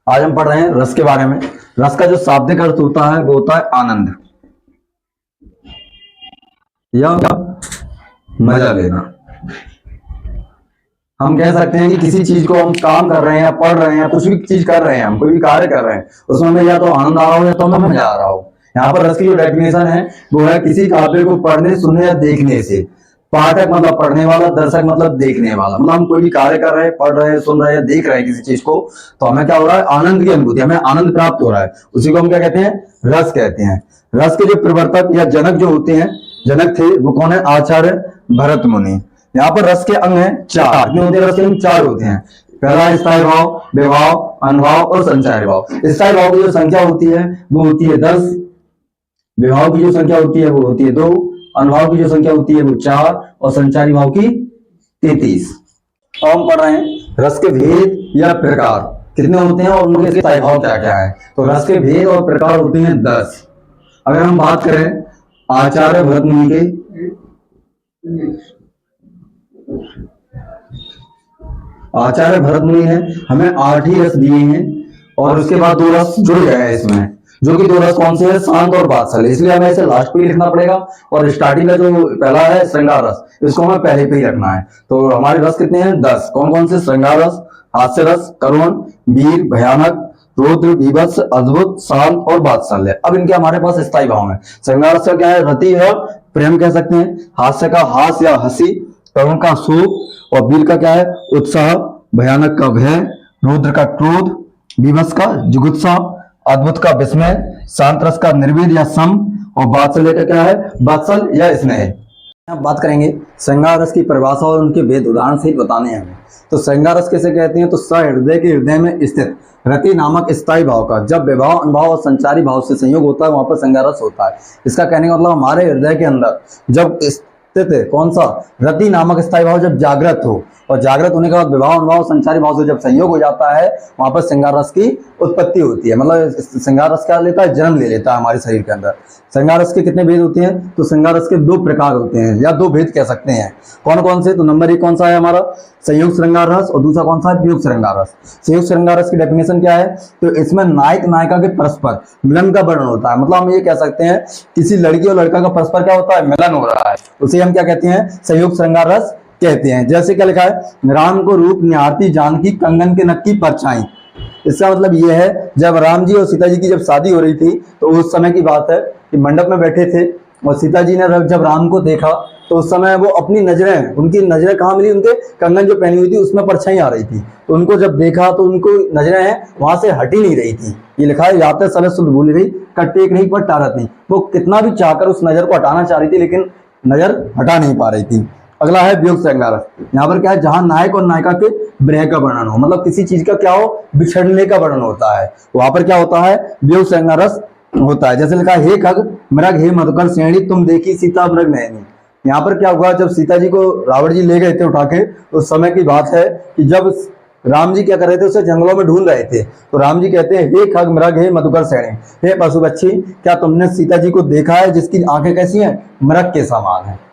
आज हम पढ़ रहे हैं रस के बारे में। रस का जो शाब्दिक अर्थ होता है वो होता है आनंद या मजा लेना। हम कह सकते हैं कि किसी चीज को हम काम कर रहे हैं, पढ़ रहे हैं, कुछ भी चीज कर रहे हैं, हम कोई भी कार्य कर रहे हैं, उसमें हमें या तो आनंद आ रहा हो या तो हमें मजा आ रहा हो। यहाँ पर रस की जो डेफिनेशन है वो है किसी काव्य को पढ़ने, सुनने या देखने से। पाठक मतलब पढ़ने वाला, दर्शक मतलब देखने वाला। मतलब हम कोई भी कार्य कर रहे हैं, पढ़ रहे हैं, सुन रहे हैं, देख रहे हैं किसी चीज को, तो हमें क्या हो रहा है, आनंद की अनुभूति, हमें आनंद प्राप्त हो रहा है। उसी को हम क्या कहते हैं, रस कहते हैं। रस के जो प्रवर्तक या जनक जो होते हैं, जनक थे, वो कौन है, आचार्य भरत मुनि। यहाँ पर रस के अंग हैं चार। कितने होते हैं रस के अंग? चार होते हैं। पहला स्थायी भाव, विभाव, अनुभाव और संचारी भाव। स्थायी भाव की जो संख्या होती है वो होती है 10, विभाव की जो संख्या होती है वो होती है 2, अनुभाव की जो संख्या होती है वो 4 और संचारी भाव की 33। अब हम पढ़ रहे हैं रस के भेद या प्रकार कितने होते हैं और उनके स्थायी भाव क्या क्या है। तो रस के भेद और प्रकार होते हैं 10। अगर हम बात करें आचार्य भरत मुनि के, आचार्य भरत मुनि ने हमें 8 ही रस दिए हैं और उसके बाद 2 रस जुड़ गए हैं इसमें, जो कि 2 रस कौन से हैं, शांत और वात्सल्य। इसलिए हमें इसे लास्ट पे लिखना पड़ेगा और स्टार्टिंग का जो पहला है श्रृंगार रस, इसको हमें पहले पे ही रखना है। तो हमारे रस कितने हैं, 10। कौन कौन से? श्रृंगार रस, हास्य रस, करुण, वीर, भयानक, रौद्र, बीभत्स, अद्भुत, शांत और वात्सल्य। अब इनके हमारे पास स्थायी भाव है। श्रृंगार रस का क्या है, रति और प्रेम कह सकते हैं। हास्य का हास या हंसी, करुण का शोक और वीर का क्या है, उत्साह, भयानक का भय, रौद्र का क्रोध, बीभत्स का जुगुप्सा, अद्भुत का विस्मय, शांत रस का निर्वेद या सम और वात्सल्य का क्या है, वात्सल या स्नेह। अब बात करेंगे श्रृंगार रस की परिभाषा और उनके भेद उदाहरण सहित बताने हैं हमें। तो श्रृंगार रस कैसे कहते हैं, तो सहृदय के हृदय में स्थित रति नामक स्थायी भाव का जब विभाव, अनुभाव और संचारी भाव से संयोग होता है वहां पर श्रृंगार रस होता है। इसका कहने का मतलब हमारे हृदय के अंदर जब स्थित है कौन सा, रति नामक स्थायी भाव जब जागृत हो, और जागृत होने के बाद विभाव, अनुभाव, संचारी भाव से जब संयोग हो जाता है वहां पर श्रृंगार रस की उत्पत्ति होती है। मतलब श्रृंगार रस क्या लेता है, जन्म ले लेता है हमारे शरीर के अंदर। श्रृंगार रस के कितने भेद होते हैं, तो श्रृंगार रस के 2 प्रकार होते हैं या 2 भेद कह सकते हैं। कौन कौन से? तो नंबर 1 कौन सा है हमारा, संयुक्त श्रृंगार रस, और दूसरा कौन सा है, वियुक्त श्रृंगार रस। संयुक्त श्रृंगार रस की डेफिनेशन क्या है, तो इसमें नायक नायिका के परस्पर मिलन का वर्णन होता है। मतलब हम ये कह सकते हैं किसी लड़की और लड़का का परस्पर क्या होता है, मिलन हो रहा है, उसे हम क्या कहते हैं, संयुक्त श्रृंगार रस कहते हैं। जैसे क्या लिखा है, राम को रूप निहारती जानकी कंगन के नक्की परछाई। इसका मतलब ये है जब राम जी और सीता जी की जब शादी हो रही थी तो उस समय की बात है कि मंडप में बैठे थे और सीता जी ने जब राम को देखा तो उस समय वो अपनी नजरें, उनकी नजरें कहाँ मिली, उनके कंगन जो पहनी हुई थी उसमें परछाई आ रही थी। तो उनको जब देखा तो उनको नजरें हैं वहां से हटी नहीं रही थी। ये लिखा है, याते सले सुध भूल रही कटेक नहीं पर टारत नहीं। वो कितना भी चाहकर उस नजर को हटाना चाह रही थी लेकिन नजर हटा नहीं पा रही थी। अगला है वियुक्त श्रृंगार रस। यहाँ पर क्या है, जहां नायक और नायिका के विरह का वर्णन हो, मतलब किसी चीज का क्या हो, बिछड़ने का वर्णन होता है, वहां पर क्या होता है, वियुक्त श्रृंगार रस होता है। जैसे लिखा है, हे खग मृग हे मधुकर श्रेणी तुम देखी सीता मृग नयनी। यहाँ पर क्या हुआ, जब सीता जी को रावण जी ले गए थे उठा के, उस समय की बात है कि जब राम जी क्या कर रहे थे, उसे जंगलों में ढूंढ रहे थे, तो राम जी कहते हैं, हे खग मृग हे मधुकर श्रेणी, हे पशु पक्षी क्या तुमने सीता जी को देखा है जिसकी आंखें कैसी हैं, मृग के समान है।